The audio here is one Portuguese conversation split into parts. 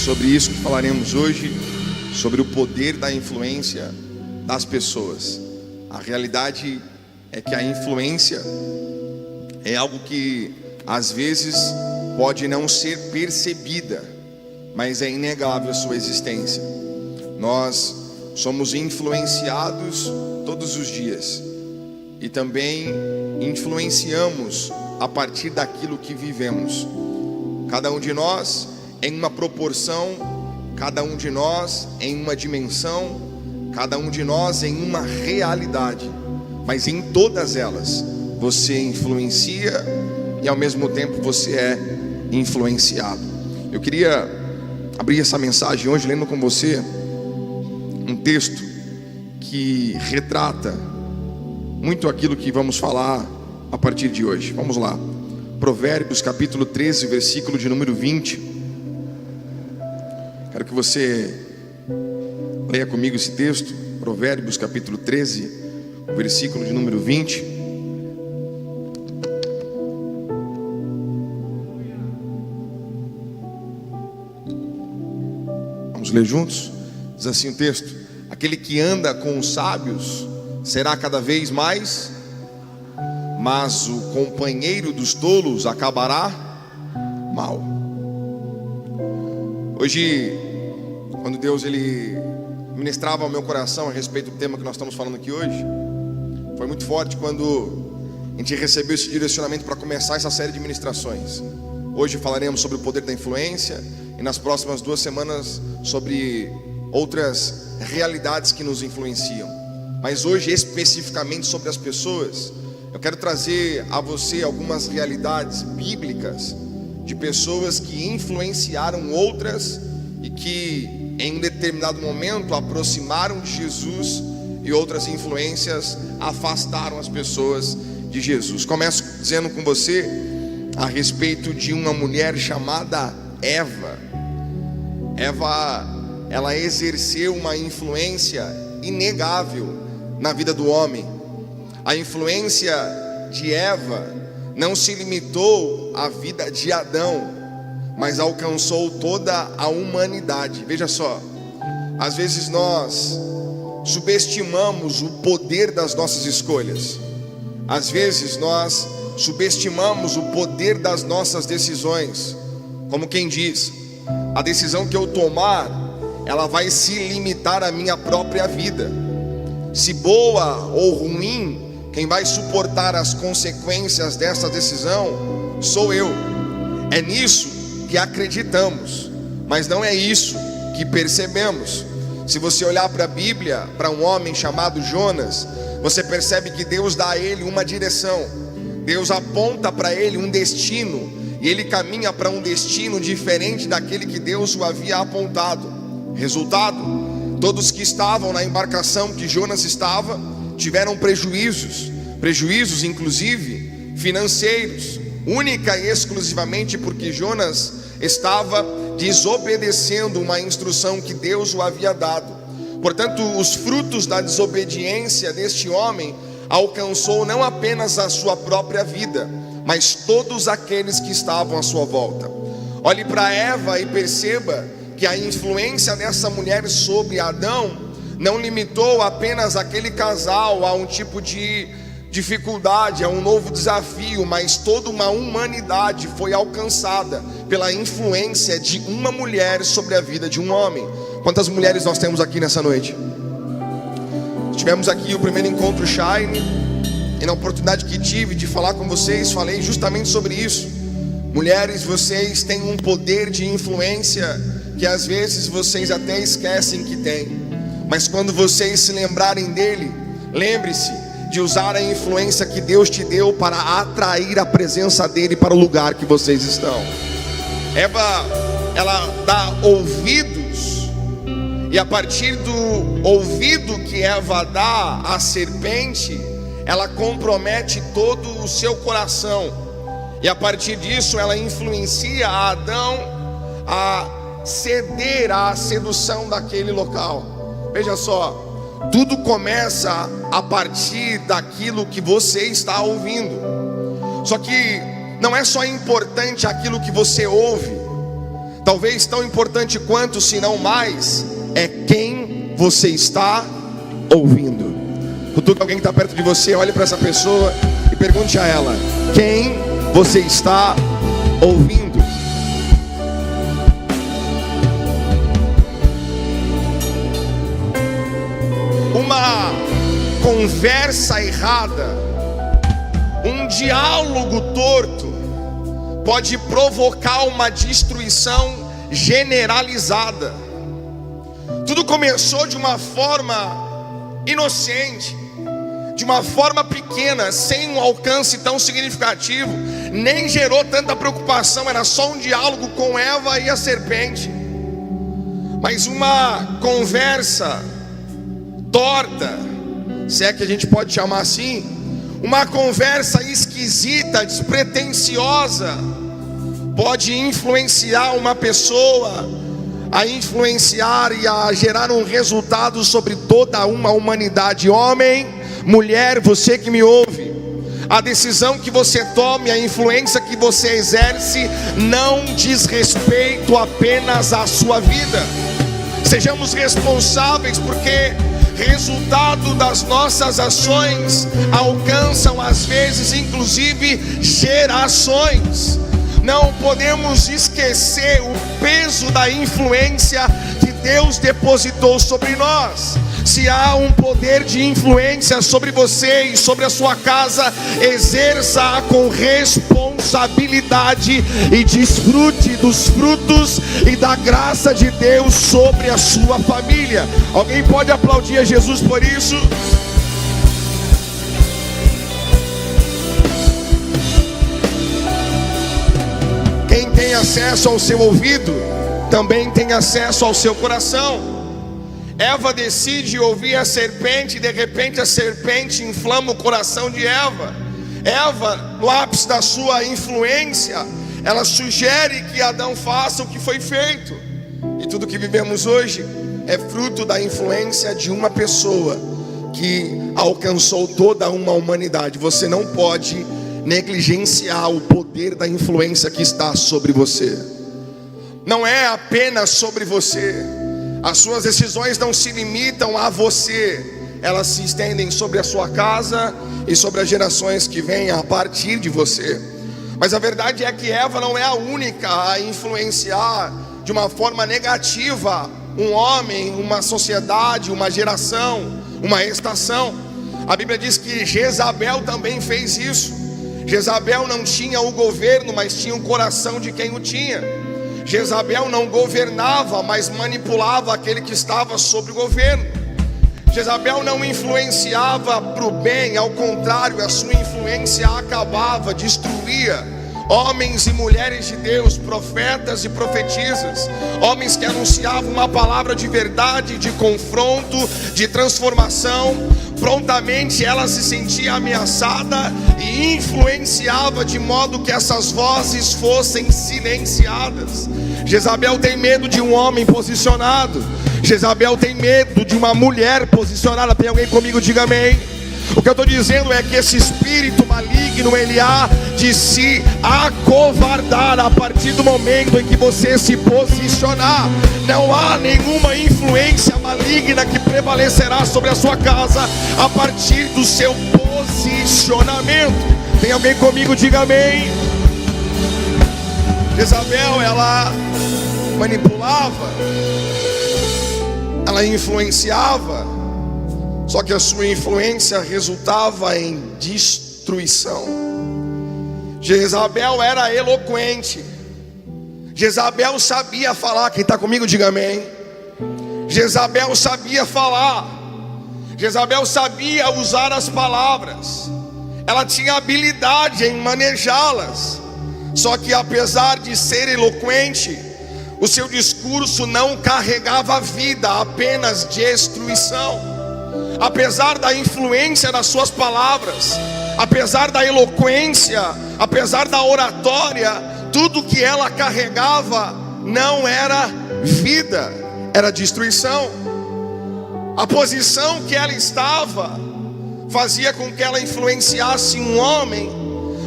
sobre isso que falaremos hoje, sobre o poder da influência das pessoas. A realidade é que a influência é algo que às vezes pode não ser percebida, mas é inegável a sua existência. Nós somos influenciados todos os dias e também influenciamos a partir daquilo que vivemos. Cada um de nós em uma proporção, cada um de nós em uma dimensão, cada um de nós em uma realidade, mas em todas elas você influencia e ao mesmo tempo você é influenciado. Eu queria abrir essa mensagem hoje lendo com você um texto que retrata muito aquilo que vamos falar a partir de hoje. Vamos lá. Provérbios capítulo 13, versículo de número 20. Quero que você leia comigo esse texto. Provérbios capítulo 13, versículo de número 20. Vamos ler juntos? Diz assim o texto: aquele que anda com os sábios será cada vez mais, mas o companheiro dos tolos acabará mal. Hoje, quando Deus ele ministrava ao meu coração a respeito do tema que nós estamos falando aqui hoje, foi muito forte quando a gente recebeu esse direcionamento para começar essa série de ministrações. Hoje falaremos sobre o poder da influência e nas próximas 2 semanas sobre outras realidades que nos influenciam. Mas hoje especificamente sobre as pessoas, eu quero trazer a você algumas realidades bíblicas de pessoas que influenciaram outras e que em um determinado momento aproximaram de Jesus, e outras influências afastaram as pessoas de Jesus. Começo dizendo com você a respeito de uma mulher chamada Eva. Eva, ela exerceu uma influência inegável na vida do homem. A influência de Eva não se limitou à vida de Adão, mas alcançou toda a humanidade. Veja só, às vezes nós subestimamos o poder das nossas escolhas. Às vezes nós subestimamos o poder das nossas decisões. Como quem diz, a decisão que eu tomar, ela vai se limitar à minha própria vida. Se boa ou ruim, quem vai suportar as consequências dessa decisão sou eu. É nisso que acreditamos, mas não é isso que percebemos. Se você olhar para a Bíblia, para um homem chamado Jonas, você percebe que Deus dá a ele uma direção. Deus aponta para ele um destino, e ele caminha para um destino diferente daquele que Deus o havia apontado. Resultado: todos que estavam na embarcação que Jonas estava tiveram prejuízos inclusive financeiros, única e exclusivamente porque Jonas estava desobedecendo uma instrução que Deus o havia dado. Portanto, os frutos da desobediência deste homem alcançou não apenas a sua própria vida, mas todos aqueles que estavam à sua volta. Olhe para Eva e perceba que a influência dessa mulher sobre Adão não limitou apenas aquele casal a um tipo de dificuldade, a um novo desafio, mas toda uma humanidade foi alcançada pela influência de uma mulher sobre a vida de um homem. Quantas mulheres nós temos aqui nessa noite? Tivemos aqui o primeiro encontro Shine, e na oportunidade que tive de falar com vocês, falei justamente sobre isso. Mulheres, vocês têm um poder de influência que às vezes vocês até esquecem que tem, mas quando vocês se lembrarem dele, lembre-se de usar a influência que Deus te deu para atrair a presença dele para o lugar que vocês estão. Eva, ela dá ouvidos, e a partir do ouvido que Eva dá à serpente, ela compromete todo o seu coração, e a partir disso ela influencia a Adão a ceder à sedução daquele local. Veja só, tudo começa a partir daquilo que você está ouvindo. Só que não é só importante aquilo que você ouve, talvez tão importante quanto, se não mais, é quem você está ouvindo. Cutuca alguém que está perto de você, olhe para essa pessoa e pergunte a ela: quem você está ouvindo? Uma conversa errada, um diálogo torto, pode provocar uma destruição generalizada. Tudo começou de uma forma inocente, de uma forma pequena, sem um alcance tão significativo, nem gerou tanta preocupação, era só um diálogo com Eva e a serpente. Mas uma conversa torta, se é que a gente pode chamar assim, uma conversa esquisita, despretensiosa, pode influenciar uma pessoa, a influenciar e a gerar um resultado sobre toda uma humanidade. Homem, mulher, você que me ouve, a decisão que você tome, a influência que você exerce, não diz respeito apenas à sua vida. Sejamos responsáveis, porque resultado das nossas ações alcançam às vezes inclusive gerações. Não podemos esquecer o peso da influência que Deus depositou sobre nós. Se há um poder de influência sobre você e sobre a sua casa, exerça-a com responsabilidade e desfrute dos frutos e da graça de Deus sobre a sua família. Alguém pode aplaudir a Jesus por isso? Quem tem acesso ao seu ouvido, também tem acesso ao seu coração. Eva decide ouvir a serpente, e de repente a serpente inflama o coração de Eva. Eva, no ápice da sua influência, ela sugere que Adão faça o que foi feito. E tudo que vivemos hoje é fruto da influência de uma pessoa que alcançou toda uma humanidade. Você não pode negligenciar o poder da influência que está sobre você. Não é apenas sobre você. As suas decisões não se limitam a você, elas se estendem sobre a sua casa e sobre as gerações que vêm a partir de você. Mas a verdade é que Eva não é a única a influenciar de uma forma negativa um homem, uma sociedade, uma geração, uma estação. A Bíblia diz que Jezabel também fez isso. Jezabel não tinha o governo, mas tinha o coração de quem o tinha. Jezabel não governava, mas manipulava aquele que estava sobre o governo. Jezabel não influenciava para o bem, ao contrário, a sua influência acabava, destruía homens e mulheres de Deus, profetas e profetisas, homens que anunciavam uma palavra de verdade, de confronto, de transformação. Prontamente ela se sentia ameaçada e influenciava de modo que essas vozes fossem silenciadas. Jezabel tem medo de um homem posicionado. Jezabel tem medo de uma mulher posicionada. Tem alguém comigo? Diga amém. O que eu estou dizendo é que esse espírito maligno, ele há de se acovardar a partir do momento em que você se posicionar. Não há nenhuma influência maligna que prevalecerá sobre a sua casa a partir do seu posicionamento. Tem alguém comigo? Diga amém. Jezabel, ela manipulava, ela influenciava, só que a sua influência resultava em destruição. Jezabel era eloquente. Jezabel sabia falar. Quem está comigo, diga amém. Jezabel sabia falar. Jezabel sabia usar as palavras. Ela tinha habilidade em manejá-las. Só que apesar de ser eloquente, o seu discurso não carregava vida, apenas destruição. Apesar da influência das suas palavras, apesar da eloquência, apesar da oratória, tudo que ela carregava não era vida, era destruição. A posição que ela estava fazia com que ela influenciasse um homem,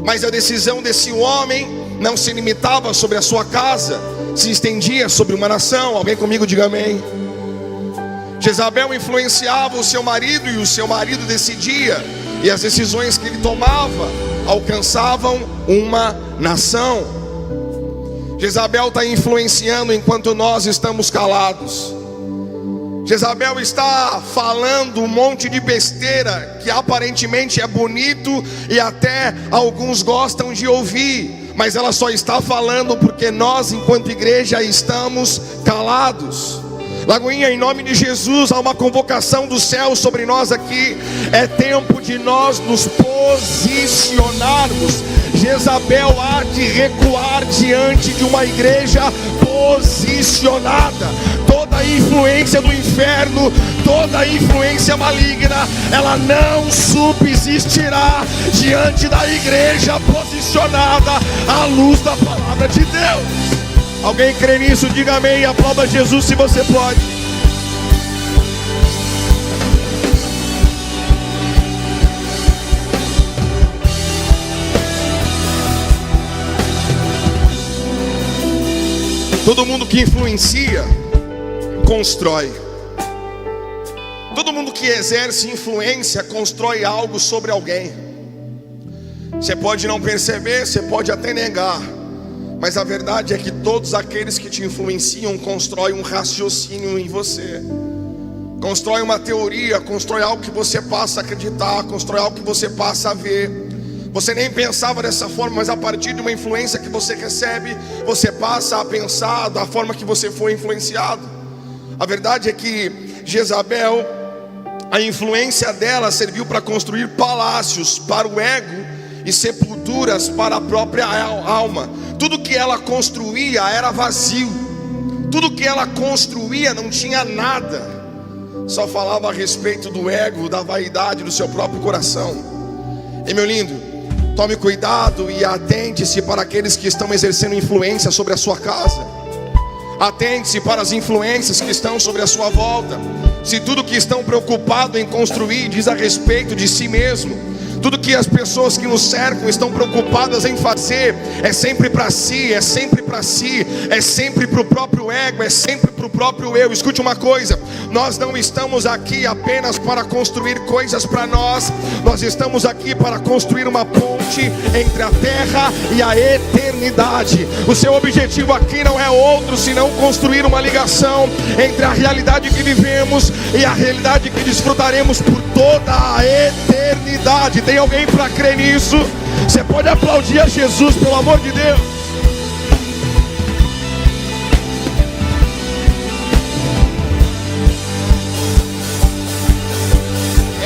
mas a decisão desse homem não se limitava sobre a sua casa, se estendia sobre uma nação. Alguém comigo diga amém. Jezabel influenciava o seu marido e o seu marido decidia, e as decisões que ele tomava alcançavam uma nação. Jezabel está influenciando enquanto nós estamos calados. Jezabel está falando um monte de besteira que aparentemente é bonito e até alguns gostam de ouvir, mas ela só está falando porque nós, enquanto igreja, estamos calados. Lagoinha, em nome de Jesus, há uma convocação do céu sobre nós aqui. É tempo de nós nos posicionarmos. Jezabel há de recuar diante de uma igreja posicionada. Toda a influência do inferno, toda a influência maligna, ela não subsistirá diante da igreja posicionada à luz da palavra de Deus. Alguém crê nisso? Diga amém e aplauda Jesus se você pode. Todo mundo que influencia, constrói. Todo mundo que exerce influência, constrói algo sobre alguém. Você pode não perceber, você pode até negar, mas a verdade é que todos aqueles que te influenciam constroem um raciocínio em você, constrói uma teoria, constrói algo que você passa a acreditar, constrói algo que você passa a ver. Você nem pensava dessa forma, mas a partir de uma influência que você recebe, você passa a pensar da forma que você foi influenciado. A verdade é que Jezabel, a influência dela serviu para construir palácios para o ego e sepulturas para a própria alma. Tudo que ela construía era vazio. Tudo que ela construía não tinha nada. Só falava a respeito do ego, da vaidade do seu próprio coração. E meu lindo, tome cuidado e atente-se para aqueles que estão exercendo influência sobre a sua casa. Atente-se para as influências que estão sobre a sua volta. Se tudo que estão preocupados em construir diz a respeito de si mesmo, tudo que as pessoas que nos cercam estão preocupadas em fazer é sempre para si, é sempre para si, é sempre para o próprio ego, é sempre para o próprio eu. Escute uma coisa: nós não estamos aqui apenas para construir coisas para nós, nós estamos aqui para construir uma ponte entre a terra e a eternidade. O seu objetivo aqui não é outro senão construir uma ligação entre a realidade que vivemos e a realidade que desfrutaremos por toda a eternidade. Tem alguém para crer nisso? Você pode aplaudir a Jesus, pelo amor de Deus.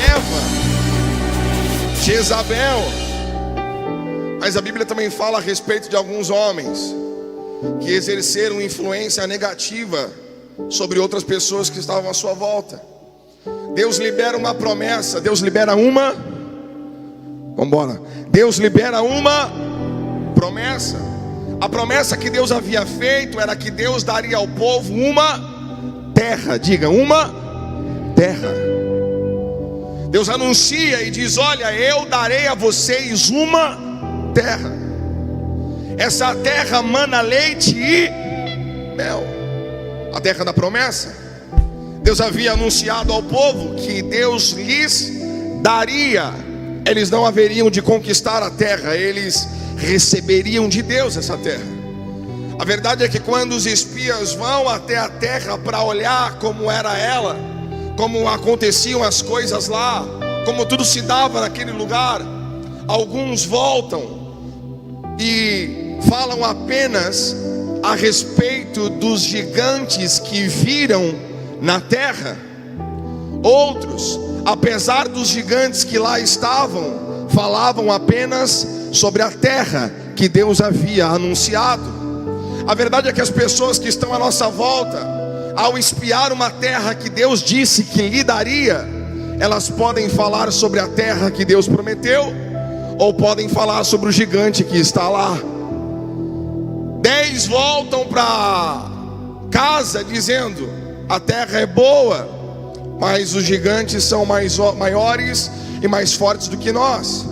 Eva, Jezabel. Mas a Bíblia também fala a respeito de alguns homens que exerceram influência negativa sobre outras pessoas que estavam à sua volta. Deus libera uma promessa, Deus libera uma... Vambora. Deus libera uma promessa. A promessa que Deus havia feito era que Deus daria ao povo uma terra. Diga, uma terra. Deus anuncia e diz: olha, eu darei a vocês uma terra. Essa terra mana leite e mel. A terra da promessa. Deus havia anunciado ao povo que Deus lhes daria. Eles não haveriam de conquistar a terra, eles receberiam de Deus essa terra. A verdade é que quando os espias vão até a terra para olhar como era ela, como aconteciam as coisas lá, como tudo se dava naquele lugar, alguns voltam e falam apenas a respeito dos gigantes que viram na terra. Outros, apesar dos gigantes que lá estavam, falavam apenas sobre a terra que Deus havia anunciado. A verdade é que as pessoas que estão à nossa volta, ao espiar uma terra que Deus disse que lhe daria, elas podem falar sobre a terra que Deus prometeu, ou podem falar sobre o gigante que está lá. 10 voltam para casa dizendo: a terra é boa, mas os gigantes são maiores e mais fortes do que nós.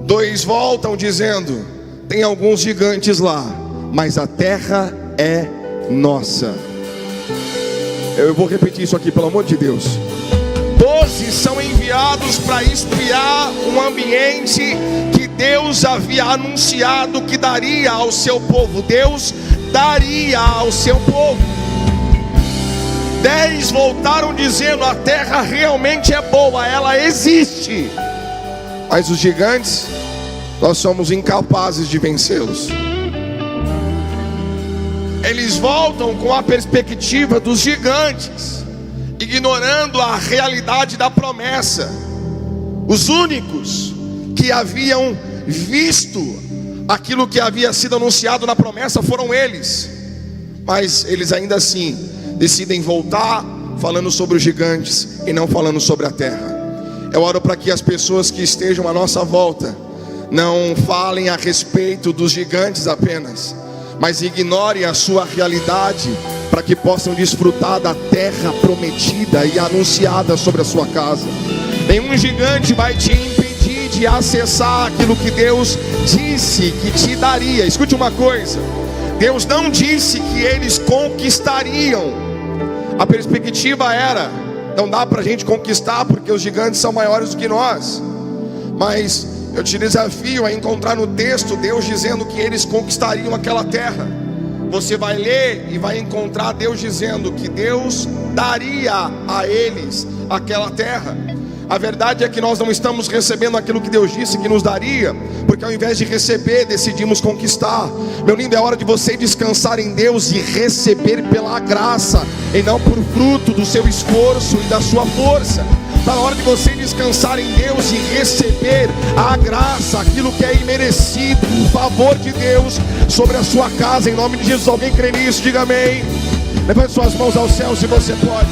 2 voltam dizendo: tem alguns gigantes lá, mas a terra é nossa. Eu vou repetir isso aqui, pelo amor de Deus. 12 são enviados para espiar um ambiente que Deus havia anunciado que daria ao seu povo. Deus daria ao seu povo. 10 voltaram dizendo: a terra realmente é boa, ela existe. Mas os gigantes, nós somos incapazes de vencê-los. Eles voltam com a perspectiva dos gigantes, ignorando a realidade da promessa. Os únicos que haviam visto aquilo que havia sido anunciado na promessa foram eles. Mas eles ainda assim decidem voltar falando sobre os gigantes e não falando sobre a terra. Eu oro para que as pessoas que estejam à nossa volta não falem a respeito dos gigantes apenas, mas ignorem a sua realidade, para que possam desfrutar da terra prometida e anunciada sobre a sua casa. Nenhum gigante vai te impedir de acessar aquilo que Deus disse que te daria. Escute uma coisa: Deus não disse que eles conquistariam. A perspectiva era: não dá para a gente conquistar porque os gigantes são maiores do que nós. Mas eu te desafio a encontrar no texto Deus dizendo que eles conquistariam aquela terra. Você vai ler e vai encontrar Deus dizendo que Deus daria a eles aquela terra. A verdade é que nós não estamos recebendo aquilo que Deus disse que nos daria, porque ao invés de receber, decidimos conquistar. Meu lindo, é hora de você descansar em Deus e receber pela graça, e não por fruto do seu esforço e da sua força. Está na hora de você descansar em Deus e receber a graça, aquilo que é imerecido, o favor de Deus sobre a sua casa, em nome de Jesus. Alguém crê nisso? Diga amém. Levante suas mãos ao céu se você pode.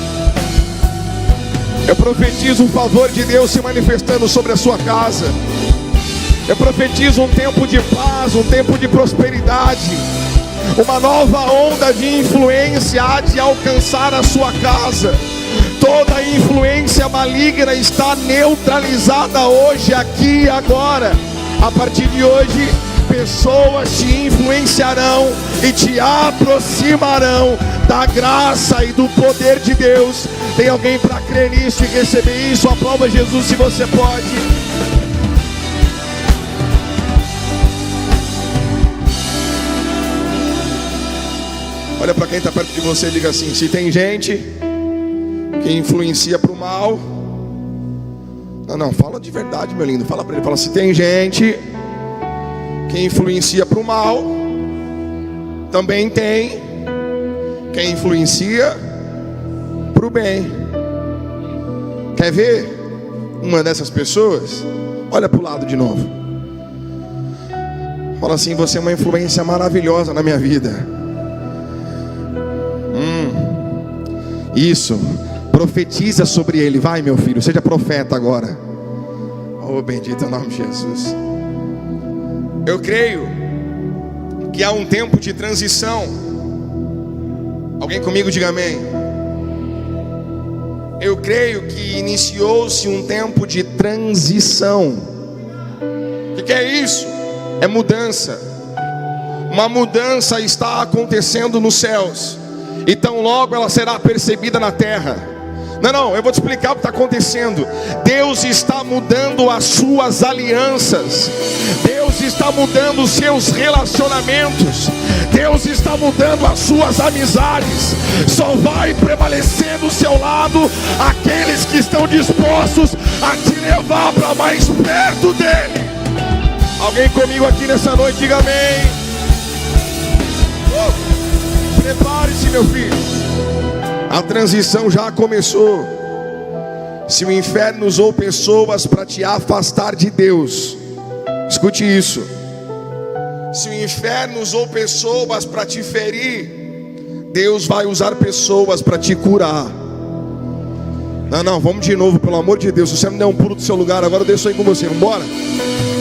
Eu profetizo o favor de Deus se manifestando sobre a sua casa. Eu profetizo um tempo de paz, um tempo de prosperidade. Uma nova onda de influência há de alcançar a sua casa. Toda influência maligna está neutralizada hoje, aqui e agora. A partir de hoje, pessoas te influenciarão e te aproximarão da graça e do poder de Deus. Tem alguém para crer nisso e receber isso? Aplauda Jesus se você pode. Olha para quem está perto de você e diga assim: se tem gente que influencia para o mal. Não, fala de verdade, meu lindo. Fala para ele, fala: se tem gente que influencia para o mal, também tem quem influencia para o bem. Quer ver uma dessas pessoas? Olha para o lado de novo. Fala assim: você é uma influência maravilhosa na minha vida. Isso. Profetiza sobre ele. Vai, meu filho, seja profeta agora. Oh, bendito é o nome de Jesus. Eu creio que há um tempo de transição. Alguém comigo diga amém. Eu creio que iniciou-se um tempo de transição. O que é isso? É mudança. Uma mudança está acontecendo nos céus, e tão logo ela será percebida na terra. Não, eu vou te explicar o que está acontecendo. Deus está mudando as suas alianças. Deus está mudando os seus relacionamentos. Deus está mudando as suas amizades. Só vai prevalecer do seu lado aqueles que estão dispostos a te levar para mais perto dele. Alguém comigo aqui nessa noite, diga amém. Prepare-se, meu filho. A transição já começou. Se o inferno usou pessoas para te afastar de Deus, escute isso. Se o inferno usou pessoas para te ferir, Deus vai usar pessoas para te curar. Não, vamos de novo, pelo amor de Deus. Se você não der um pulo do seu lugar, agora eu deixo aí com você, vamos embora.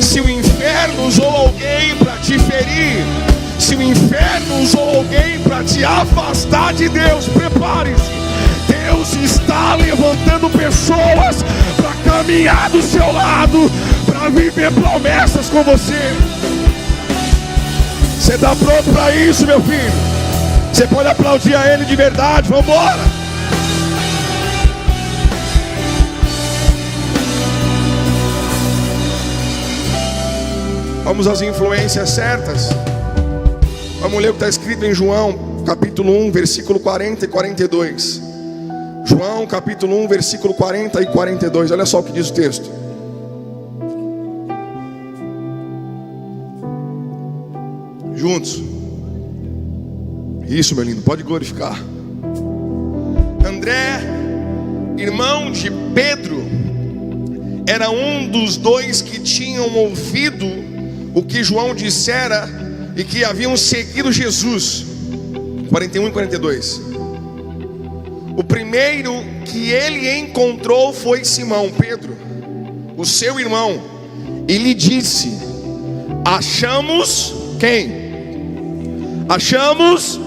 Se o inferno usou alguém para te ferir, se o inferno usou alguém para te afastar de Deus, prepare-se. Deus está levantando pessoas para caminhar do seu lado, para viver promessas com você. Você está pronto para isso, meu filho? Você pode aplaudir a Ele de verdade. Vamos embora. Vamos às influências certas. Vamos ler o que está escrito em João, capítulo 1, versículo 40 e 42. João, capítulo 1, versículo 40 e 42. Olha só o que diz o texto. Juntos. Isso, meu lindo, pode glorificar. André, irmão de Pedro, era um dos dois que tinham ouvido o que João dissera e que haviam seguido Jesus. 41 e 42. O primeiro que ele encontrou foi Simão Pedro, o seu irmão, e lhe disse: achamos quem? Achamos,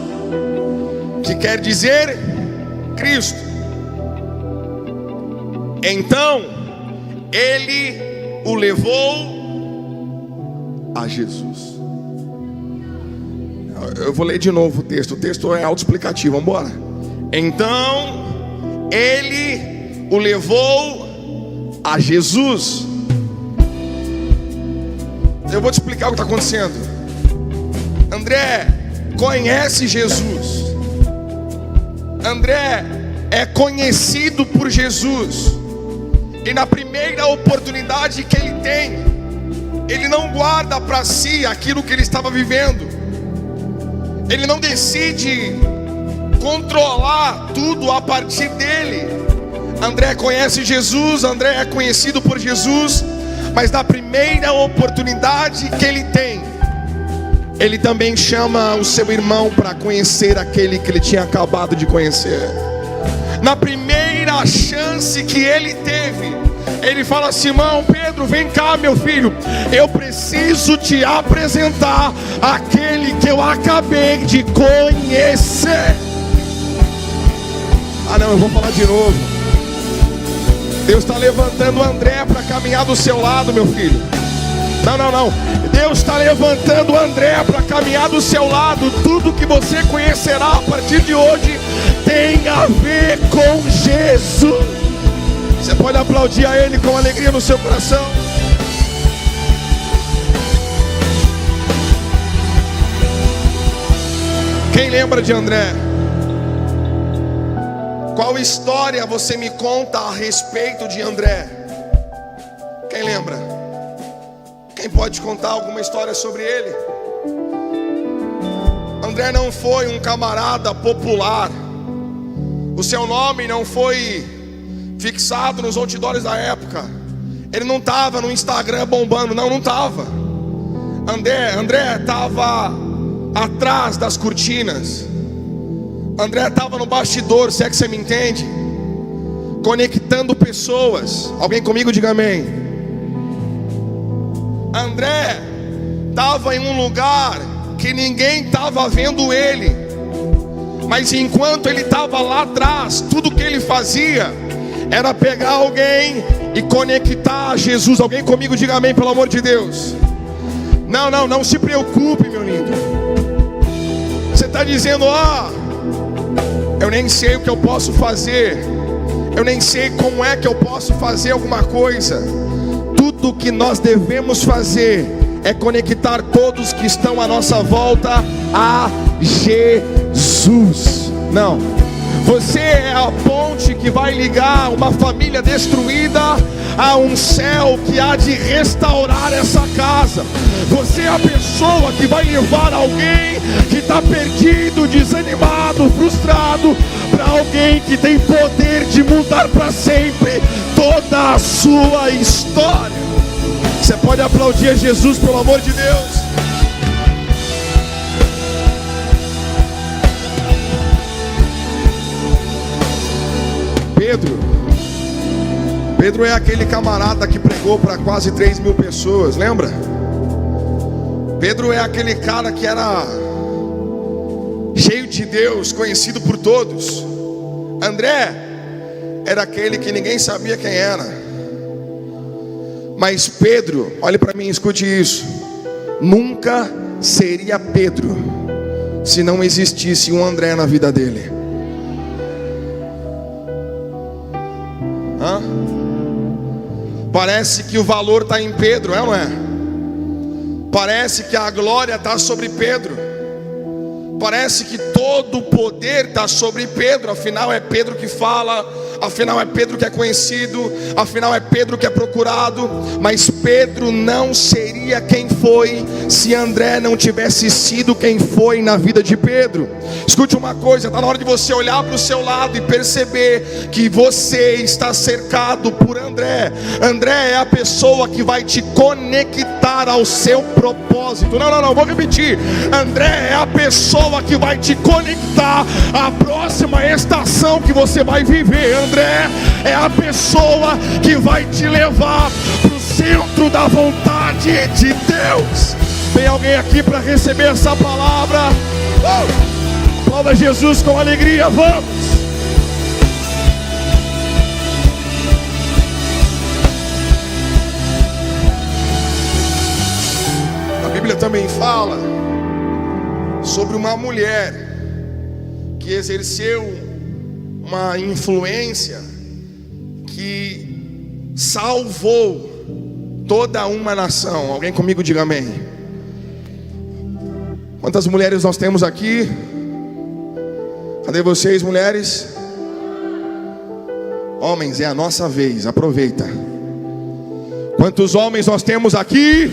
que quer dizer Cristo. Então ele o levou a Jesus. Eu vou ler de novo o texto é autoexplicativo, vamos embora. Então ele o levou a Jesus. Eu vou te explicar o que está acontecendo. André conhece Jesus. André é conhecido por Jesus. E na primeira oportunidade que ele tem, ele não guarda para si aquilo que ele estava vivendo. Ele não decide controlar tudo a partir dele. André conhece Jesus, André é conhecido por Jesus, mas na primeira oportunidade que ele tem, ele também chama o seu irmão para conhecer aquele que ele tinha acabado de conhecer. Na primeira chance que ele teve, ele fala: Simão, Pedro, vem cá, meu filho, eu preciso te apresentar aquele que eu acabei de conhecer. Ah não, eu vou falar de novo. Deus está levantando o André para caminhar do seu lado, meu filho. Não. Deus está levantando o André para caminhar do seu lado. Tudo que você conhecerá a partir de hoje tem a ver com Jesus. Você pode aplaudir a Ele com alegria no seu coração. Quem lembra de André? Qual história você me conta a respeito de André? Quem lembra? Quem pode contar alguma história sobre ele? André não foi um camarada popular. O seu nome não foi fixado nos outdoors da época. Ele não estava no Instagram bombando. Não estava. André estava atrás das cortinas. André estava no bastidor, se é que você me entende, conectando pessoas. Alguém comigo, diga amém. André estava em um lugar que ninguém estava vendo ele, mas enquanto ele estava lá atrás, tudo que ele fazia era pegar alguém e conectar a Jesus. Alguém comigo, diga amém, pelo amor de Deus. Não se preocupe, meu lindo. Você está dizendo: eu nem sei o que eu posso fazer, eu nem sei como é que eu posso fazer alguma coisa. Tudo que nós devemos fazer é conectar todos que estão à nossa volta a Jesus. Não, você é a ponte que vai ligar uma família destruída a um céu que há de restaurar essa casa. Você é a pessoa que vai levar alguém que está perdido, desanimado, frustrado, para alguém que tem poder de mudar para sempre toda a sua história. Você pode aplaudir a Jesus, pelo amor de Deus. Pedro é aquele camarada que pregou para quase 3.000 pessoas, lembra? Pedro é aquele cara que era cheio de Deus, conhecido por todos. André era aquele que ninguém sabia quem era. Mas Pedro, olhe para mim, escute isso, nunca seria Pedro se não existisse um André na vida dele. Parece que o valor está em Pedro, é ou não é? Parece que a glória está sobre Pedro. Parece que todo o poder está sobre Pedro. Afinal é Pedro que fala, afinal é Pedro que é conhecido, afinal é Pedro que é procurado. Mas Pedro não seria quem foi se André não tivesse sido quem foi na vida de Pedro. Escute uma coisa, está na hora de você olhar para o seu lado e perceber que você está cercado por André. André é a pessoa que vai te conectar ao seu propósito. Não, vou repetir. André é a pessoa que vai te conectar à próxima estação que você vai viver. André é a pessoa que vai te levar para o centro da vontade de Deus. Tem alguém aqui para receber essa palavra? Aplauda Jesus com alegria, vamos! A Bíblia também fala sobre uma mulher que exerceu uma influência que salvou toda uma nação. Alguém comigo diga amém. Quantas mulheres nós temos aqui? Cadê vocês, mulheres? Homens, é a nossa vez, aproveita. Quantos homens nós temos aqui?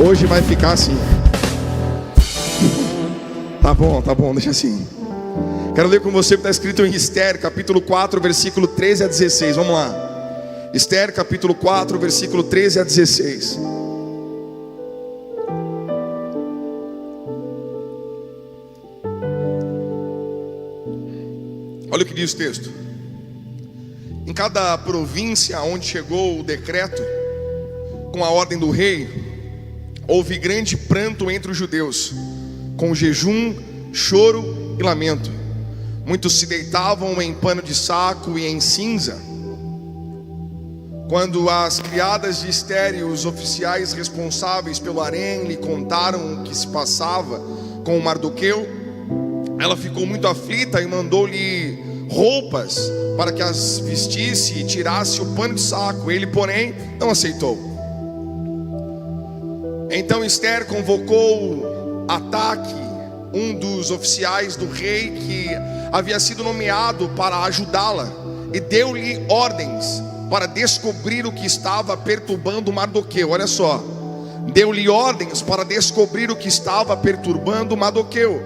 Hoje vai ficar assim. Tá bom, deixa assim. Quero ler com você o que está escrito em Esther, capítulo 4, versículo 13 a 16. Vamos lá. Esther, capítulo 4, versículo 13 a 16. Olha o que diz o texto. Em cada província onde chegou o decreto com a ordem do rei, houve grande pranto entre os judeus, com jejum, choro e lamento. Muitos se deitavam em pano de saco e em cinza. Quando as criadas de Esther e os oficiais responsáveis pelo harém lhe contaram o que se passava com Mardoqueu, ela ficou muito aflita e mandou-lhe roupas para que as vestisse e tirasse o pano de saco. Ele, porém, não aceitou. Então Esther convocou Ataque, um dos oficiais do rei que havia sido nomeado para ajudá-la, e deu-lhe ordens para descobrir o que estava perturbando Mardoqueu. Olha só, deu-lhe ordens para descobrir o que estava perturbando Mardoqueu,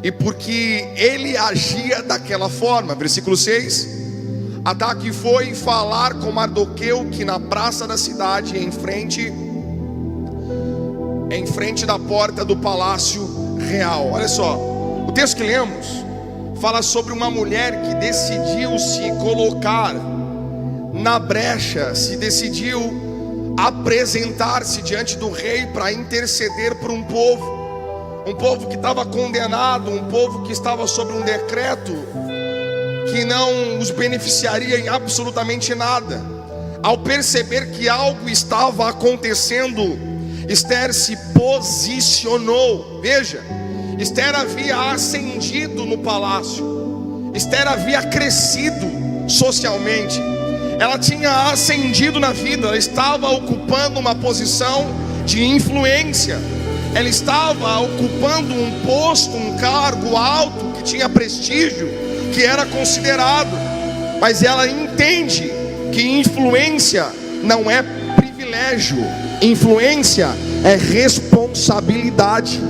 e porque ele agia daquela forma. Versículo 6. Ataque foi falar com Mardoqueu que na praça da cidade, em frente da porta do palácio real. Olha só, o texto que lemos fala sobre uma mulher que decidiu se colocar na brecha, se decidiu apresentar-se diante do rei para interceder por um povo que estava condenado, um povo que estava sob um decreto que não os beneficiaria em absolutamente nada. Ao perceber que algo estava acontecendo, Esther se posicionou. Veja, Esther havia ascendido no palácio, Esther havia crescido socialmente, ela tinha ascendido na vida, ela estava ocupando uma posição de influência, ela estava ocupando um posto, um cargo alto, que tinha prestígio, que era considerado. Mas ela entende que influência não é privilégio, influência é responsabilidade.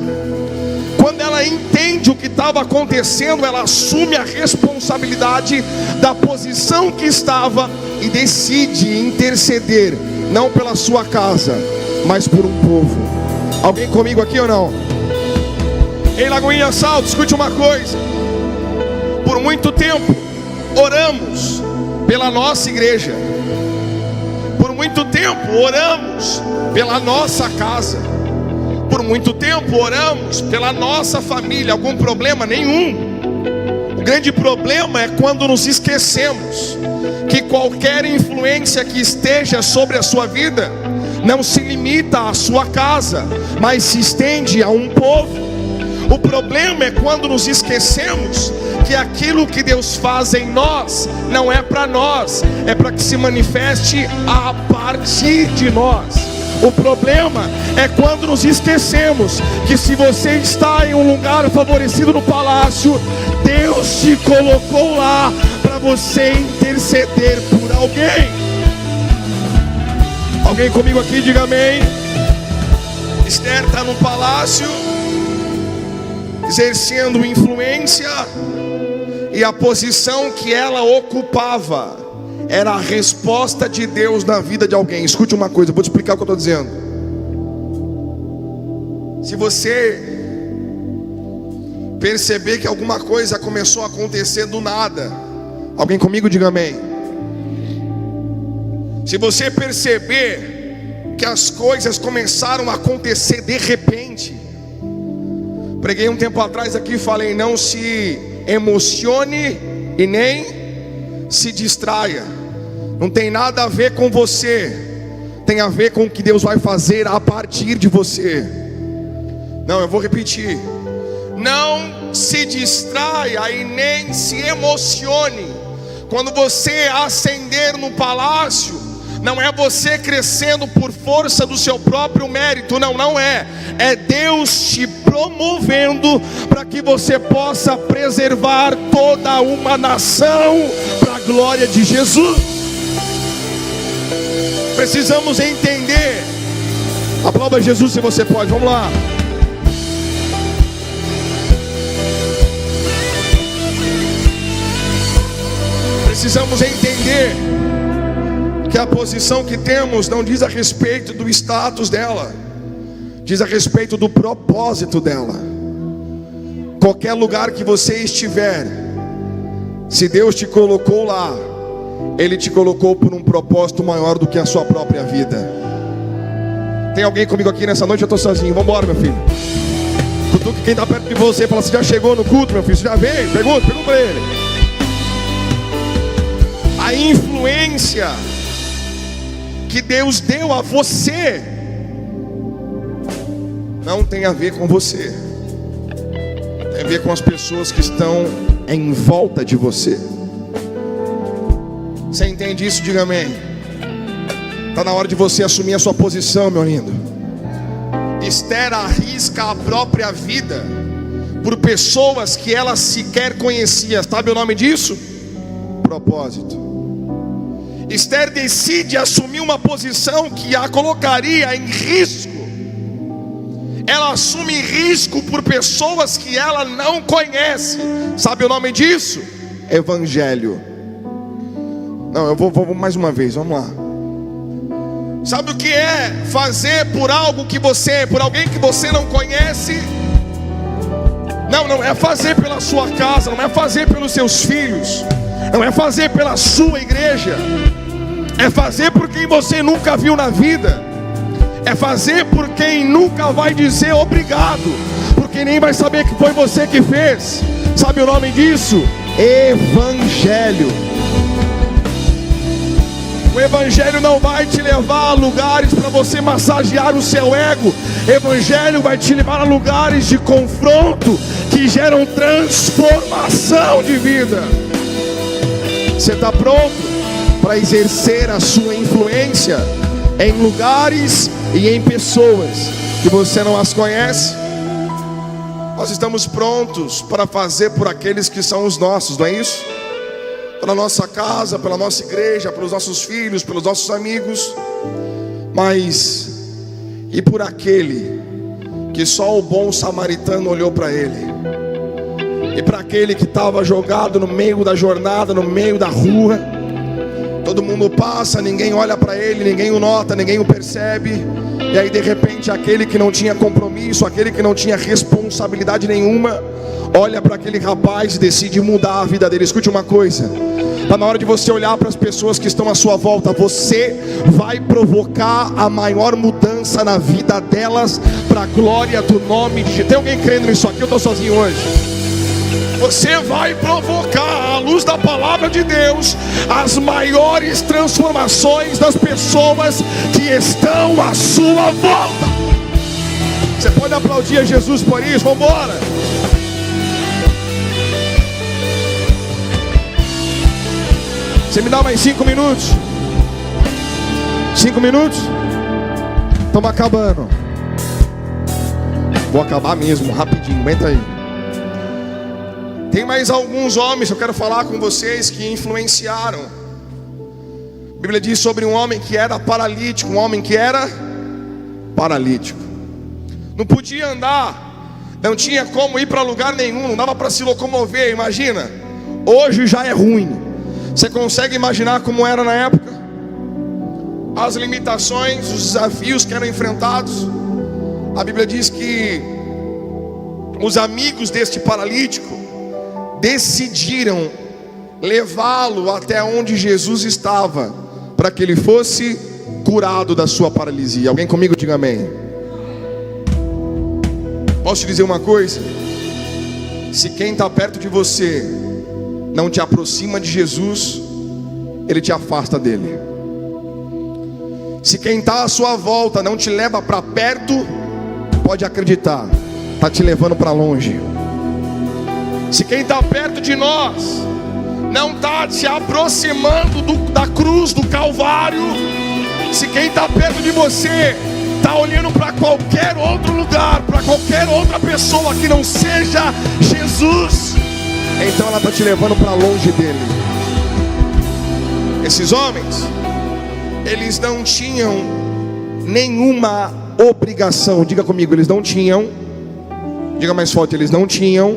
Quando ela entende o que estava acontecendo, ela assume a responsabilidade da posição que estava e decide interceder, não pela sua casa, mas por um povo. Alguém comigo aqui ou não? Em Lagoinha Salto, escute uma coisa. Por muito tempo oramos pela nossa igreja, por muito tempo oramos pela nossa casa, por muito tempo oramos pela nossa família. Algum problema? Nenhum. O grande problema é quando nos esquecemos que qualquer influência que esteja sobre a sua vida não se limita à sua casa, mas se estende a um povo. O problema é quando nos esquecemos que aquilo que Deus faz em nós não é para nós, é para que se manifeste a partir de nós. O problema é quando nos esquecemos que se você está em um lugar favorecido no palácio, Deus te colocou lá para você interceder por alguém. Alguém comigo aqui, diga amém. Esther está no palácio, exercendo influência, e a posição que ela ocupava era a resposta de Deus na vida de alguém. Escute uma coisa, vou te explicar o que eu estou dizendo. Se você perceber que alguma coisa começou a acontecer do nada, alguém comigo, diga amém. Se você perceber que as coisas começaram a acontecer de repente, preguei um tempo atrás aqui e falei: não se emocione e nem se distraia. Não tem nada a ver com você, tem a ver com o que Deus vai fazer a partir de você. Não, eu vou repetir: não se distraia e nem se emocione. Quando você ascender no palácio, não é você crescendo por força do seu próprio mérito, não é. É Deus te promovendo para que você possa preservar toda uma nação para a glória de Jesus. Precisamos entender. Aplauda Jesus se você pode, vamos lá. Precisamos entender que a posição que temos não diz a respeito do status dela, diz a respeito do propósito dela. Qualquer lugar que você estiver, se Deus te colocou lá, Ele te colocou por um propósito maior do que a sua própria vida. Tem alguém comigo aqui nessa noite? Eu estou sozinho, vamos embora, meu filho. Cutuque quem está perto de você e fala: você já chegou no culto, meu filho? Você já veio? Pergunta para ele. A influência que Deus deu a você não tem a ver com você, tem a ver com as pessoas que estão em volta de você. Você entende isso? Diga amém. Está na hora de você assumir a sua posição, meu lindo. Esther arrisca a própria vida por pessoas que ela sequer conhecia. Sabe o nome disso? Propósito. Esther decide assumir uma posição que a colocaria em risco. Ela assume risco por pessoas que ela não conhece. Sabe o nome disso? Evangelho. Não, eu vou mais uma vez, vamos lá. Sabe o que é fazer por alguém que você não conhece? Não é fazer pela sua casa, não é fazer pelos seus filhos, não é fazer pela sua igreja, é fazer por quem você nunca viu na vida, é fazer por quem nunca vai dizer obrigado, porque nem vai saber que foi você que fez. Sabe o nome disso? Evangelho. O Evangelho não vai te levar a lugares para você massagear o seu ego. Evangelho vai te levar a lugares de confronto que geram transformação de vida. Você está pronto para exercer a sua influência em lugares e em pessoas que você não as conhece? Nós estamos prontos para fazer por aqueles que são os nossos, não é isso? Pela nossa casa, pela nossa igreja, pelos nossos filhos, pelos nossos amigos. Mas e por aquele que só o bom samaritano olhou para ele? E para aquele que estava jogado no meio da jornada, no meio da rua, todo mundo passa, ninguém olha para ele, ninguém o nota, ninguém o percebe. E aí de repente aquele que não tinha compromisso, aquele que não tinha responsabilidade nenhuma, olha para aquele rapaz e decide mudar a vida dele. Escute uma coisa: está na hora de você olhar para as pessoas que estão à sua volta. Você vai provocar a maior mudança na vida delas, para a glória do nome de Jesus. Tem alguém crendo nisso aqui? Eu estou sozinho hoje. Você vai provocar, à luz da palavra de Deus, as maiores transformações das pessoas que estão à sua volta. Você pode aplaudir a Jesus por isso? Vamos embora. Você me dá mais 5 minutos? 5 minutos? Estamos acabando. Vou acabar mesmo, rapidinho, aguenta aí. Tem mais alguns homens que eu quero falar com vocês que influenciaram. A Bíblia diz sobre um homem que era paralítico. Um homem que era paralítico. Não podia andar. Não tinha como ir para lugar nenhum. Não dava para se locomover, imagina. Hoje já é ruim. Você consegue imaginar como era na época? As limitações, os desafios que eram enfrentados. A Bíblia diz que os amigos deste paralítico decidiram levá-lo até onde Jesus estava, para que ele fosse curado da sua paralisia. Alguém comigo diga amém. Posso te dizer uma coisa? Se quem está perto de você não te aproxima de Jesus, ele te afasta dele. Se quem está à sua volta não te leva para perto, pode acreditar, está te levando para longe. Se quem está perto de nós não está te aproximando da cruz, do Calvário, se quem está perto de você está olhando para qualquer outro lugar, para qualquer outra pessoa que não seja Jesus, então ela está te levando para longe dele. Esses homens, eles não tinham nenhuma obrigação. Diga comigo, eles não tinham. Diga mais forte, eles não tinham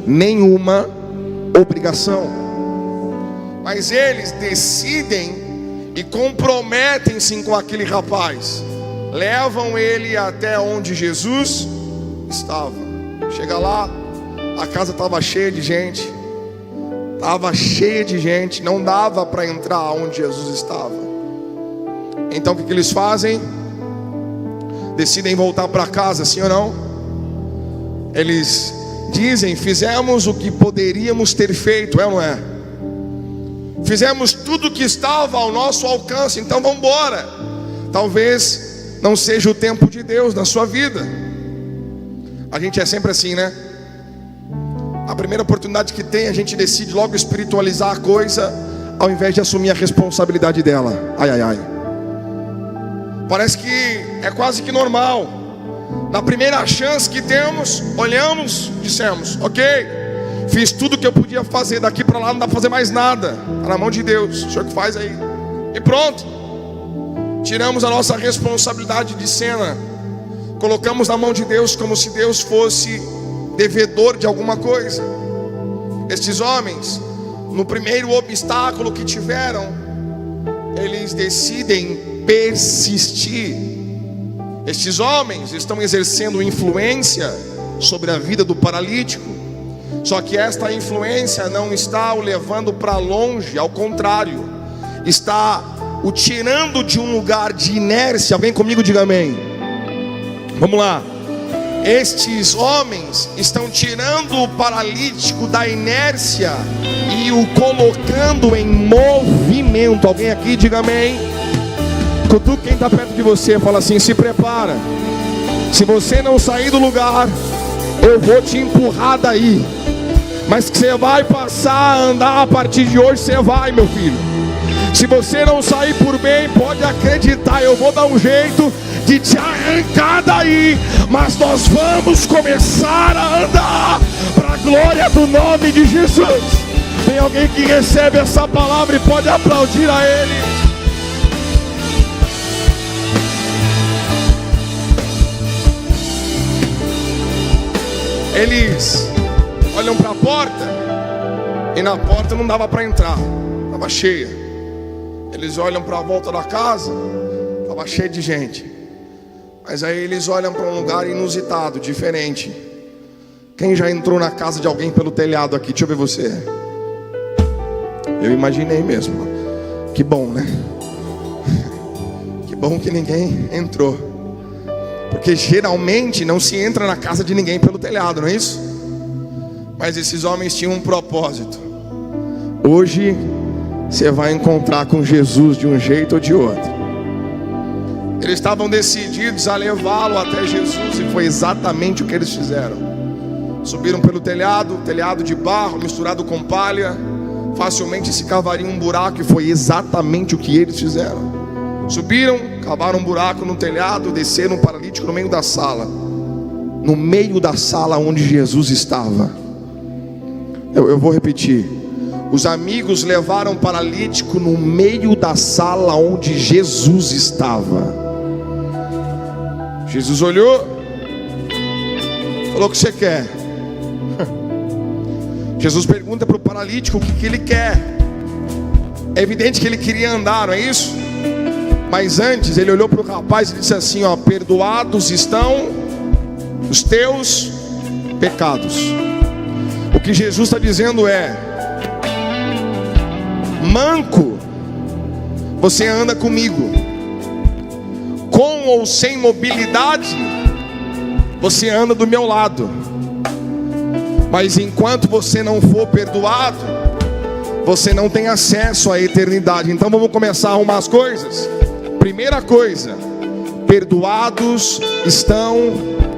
nenhuma obrigação. Mas eles decidem e comprometem-se com aquele rapaz. Levam ele até onde Jesus estava. Chega lá, a casa estava cheia de gente. Estava cheia de gente. Não dava para entrar onde Jesus estava. Então o que eles fazem? Decidem voltar para casa, sim ou não? Eles dizem: fizemos o que poderíamos ter feito, é ou não é? Fizemos tudo o que estava ao nosso alcance, então vamos embora. Talvez não seja o tempo de Deus na sua vida. A gente é sempre assim, né? A primeira oportunidade que tem, a gente decide logo espiritualizar a coisa, ao invés de assumir a responsabilidade dela. Ai, ai, ai. Parece que é quase que normal. Na primeira chance que temos, olhamos, dissemos: ok, fiz tudo que eu podia fazer, daqui para lá não dá para fazer mais nada, está na mão de Deus, o Senhor que faz aí. E pronto, tiramos a nossa responsabilidade de cena, colocamos na mão de Deus como se Deus fosse devedor de alguma coisa. Estes homens, no primeiro obstáculo que tiveram, eles decidem persistir. Estes homens estão exercendo influência sobre a vida do paralítico. Só que esta influência não está o levando para longe, ao contrário, está o tirando de um lugar de inércia. Alguém comigo diga amém. Vamos lá. Estes homens estão tirando o paralítico da inércia e o colocando em movimento. Alguém aqui diga amém. Cutuca quem está perto de você, fala assim: se prepara. Se você não sair do lugar, eu vou te empurrar daí. Mas que você vai passar a andar a partir de hoje, você vai, meu filho. Se você não sair por bem, pode acreditar, eu vou dar um jeito de te arrancar daí. Mas nós vamos começar a andar para a glória do nome de Jesus. Tem alguém que recebe essa palavra e pode aplaudir a Ele? Eles olham para a porta e na porta não dava para entrar, estava cheia. Eles olham para a volta da casa, estava cheio de gente. Mas aí eles olham para um lugar inusitado, diferente. Quem já entrou na casa de alguém pelo telhado aqui? Deixa eu ver você. Eu imaginei mesmo. Que bom, né? Que bom que ninguém entrou. Porque geralmente não se entra na casa de ninguém pelo telhado, não é isso? Mas esses homens tinham um propósito. Hoje você vai encontrar com Jesus de um jeito ou de outro. Eles estavam decididos a levá-lo até Jesus, e foi exatamente o que eles fizeram. Subiram pelo telhado de barro misturado com palha. Facilmente se cavaria um buraco, e foi exatamente o que eles fizeram. Subiram, cavaram um buraco no telhado, desceram um paralítico no meio da sala. No meio da sala onde Jesus estava. Eu vou repetir. Os amigos levaram o paralítico no meio da sala onde Jesus estava. Jesus olhou, falou: o que você quer? Jesus pergunta para o paralítico o que ele quer. É evidente que ele queria andar, não é isso? Mas antes ele olhou para o rapaz e disse assim: ó, perdoados estão os teus pecados. O que Jesus está dizendo é: manco, você anda comigo. Com ou sem mobilidade, você anda do meu lado. Mas enquanto você não for perdoado, você não tem acesso à eternidade. Então vamos começar a arrumar as coisas. Primeira coisa: perdoados estão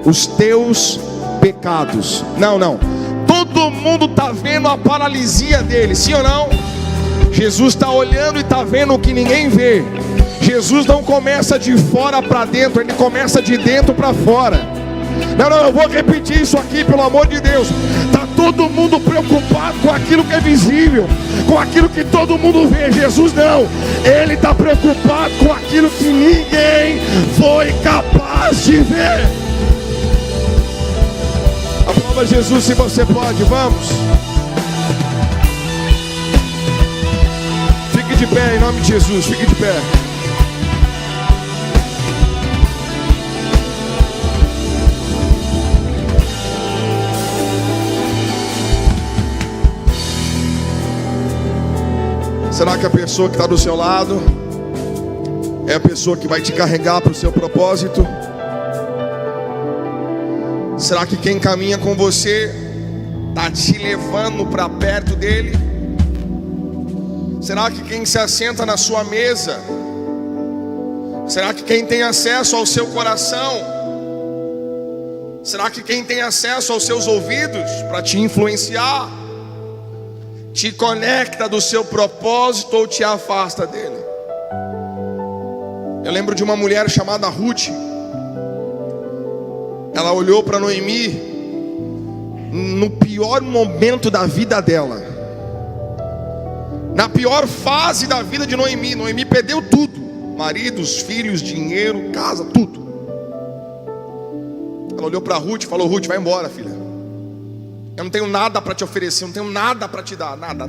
os teus pecados. Não. Todo mundo está vendo a paralisia dele, sim ou não? Jesus está olhando e está vendo o que ninguém vê. Jesus não começa de fora para dentro, ele começa de dentro para fora. Não, eu vou repetir isso aqui, pelo amor de Deus. Está todo mundo preocupado com aquilo que é visível, com aquilo que todo mundo vê. Jesus não, ele está preocupado com aquilo que ninguém foi capaz de ver. Aplauda Jesus se você pode, vamos. Fique de pé em nome de Jesus, fique de pé. Será que a pessoa que está do seu lado é a pessoa que vai te carregar para o seu propósito? Será que quem caminha com você está te levando para perto dele? Será que quem se assenta na sua mesa? Será que quem tem acesso ao seu coração? Será que quem tem acesso aos seus ouvidos para te influenciar, te conecta do seu propósito ou te afasta dele? Eu lembro de uma mulher chamada Ruth. Ela olhou para Noemi no pior momento da vida dela, na pior fase da vida de Noemi. Noemi perdeu tudo: maridos, filhos, dinheiro, casa, tudo. Ela olhou para Ruth e falou: Ruth, vai embora, filha. Eu não tenho nada para te oferecer, não tenho nada para te dar, nada.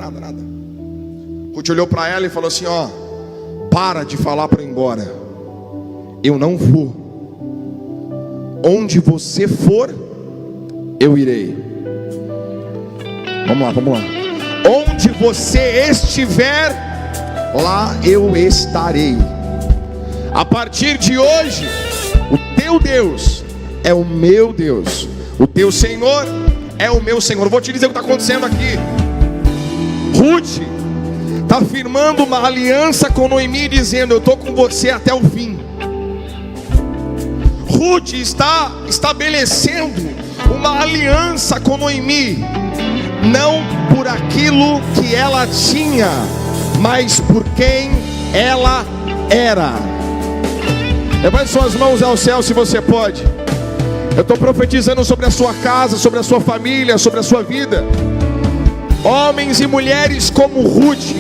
Ruth olhou para ela e falou assim: ó, para de falar para eu ir embora. Eu não vou. Onde você for, eu irei. Vamos lá. Onde você estiver, lá eu estarei. A partir de hoje, o teu Deus é o meu Deus, o teu Senhor é o meu Senhor. Eu vou te dizer o que está acontecendo aqui. Ruth está firmando uma aliança com Noemi, dizendo: eu estou com você até o fim. Ruth está estabelecendo uma aliança com Noemi, não por aquilo que ela tinha, mas por quem ela era. Levante suas mãos ao céu se você pode. Eu estou profetizando sobre a sua casa, sobre a sua família, sobre a sua vida. Homens e mulheres como Ruth,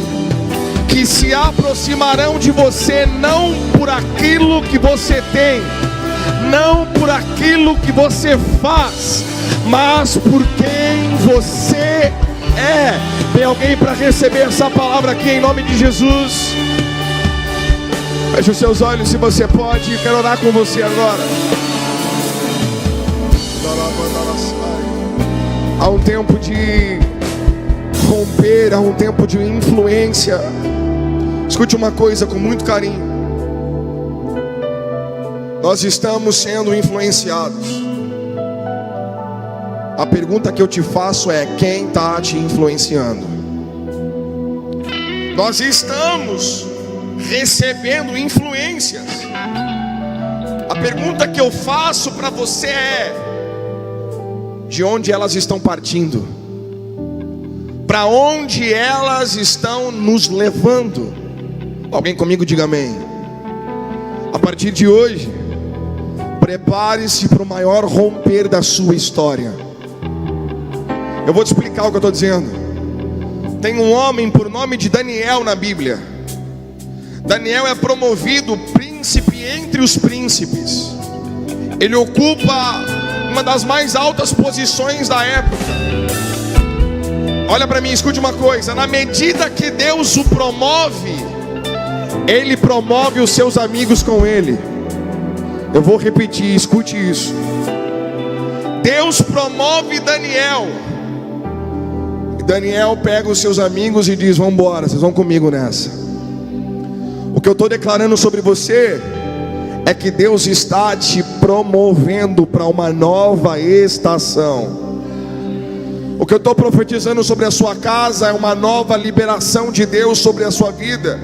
que se aproximarão de você não por aquilo que você tem, não por aquilo que você faz, mas por quem você é. Tem alguém para receber essa palavra aqui em nome de Jesus? Feche os seus olhos se você pode. Eu quero orar com você agora. Há um tempo de romper, há um tempo de influência. Escute uma coisa com muito carinho. Nós estamos sendo influenciados. A pergunta que eu te faço é: quem está te influenciando? Nós estamos recebendo influências. A pergunta que eu faço para você é: de onde elas estão partindo? Para onde elas estão nos levando? Alguém comigo diga amém. A partir de hoje, prepare-se para o maior romper da sua história. Eu vou te explicar o que eu estou dizendo. Tem um homem por nome de Daniel na Bíblia. Daniel é promovido príncipe entre os príncipes. Ele ocupa uma das mais altas posições da época. Olha para mim, escute uma coisa. Na medida que Deus o promove, Ele promove os seus amigos com Ele. Eu vou repetir, escute isso. Deus promove Daniel. E Daniel pega os seus amigos e diz: vamos embora, vocês vão comigo nessa. O que eu estou declarando sobre você é que Deus está te promovendo para uma nova estação. O que eu estou profetizando sobre a sua casa é uma nova liberação de Deus sobre a sua vida.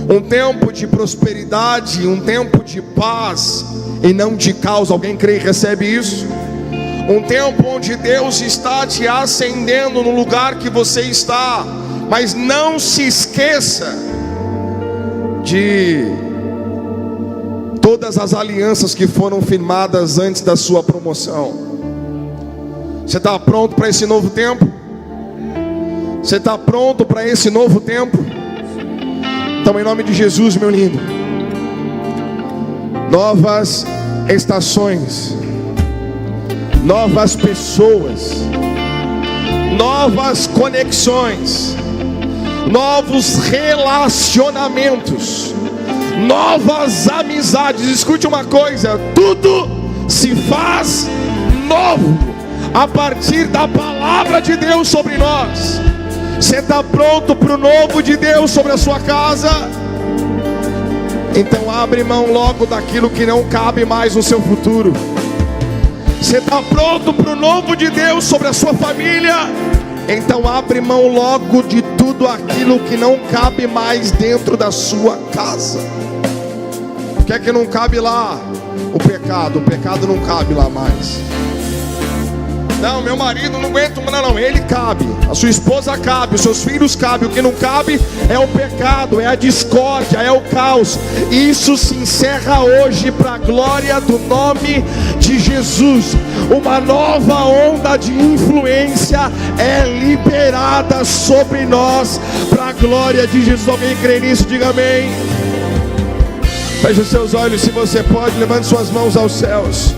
Um tempo de prosperidade, um tempo de paz e não de caos. Alguém crê e recebe isso? Um tempo onde Deus está te acendendo no lugar que você está. Mas não se esqueça de todas as alianças que foram firmadas antes da sua promoção. Você está pronto para esse novo tempo? Você está pronto para esse novo tempo? Então, em nome de Jesus, meu lindo, novas estações, novas pessoas, novas conexões, novos relacionamentos, novas amizades. Escute uma coisa: tudo se faz novo a partir da palavra de Deus sobre nós. Você está pronto para o novo de Deus sobre a sua casa? Então abre mão logo daquilo que não cabe mais no seu futuro. Você está pronto para o novo de Deus sobre a sua família? Então abre mão logo de tudo aquilo que não cabe mais dentro da sua casa. O que é que não cabe lá? O pecado não cabe lá mais. Não, meu marido não aguenta, não, ele cabe. A sua esposa cabe, os seus filhos cabem. O que não cabe é o pecado, é a discórdia, é o caos. Isso se encerra hoje para a glória do nome de Jesus. Uma nova onda de influência é liberada sobre nós para a glória de Jesus. Alguém crê nisso? Diga amém. Feche os seus olhos, se você pode, levante suas mãos aos céus.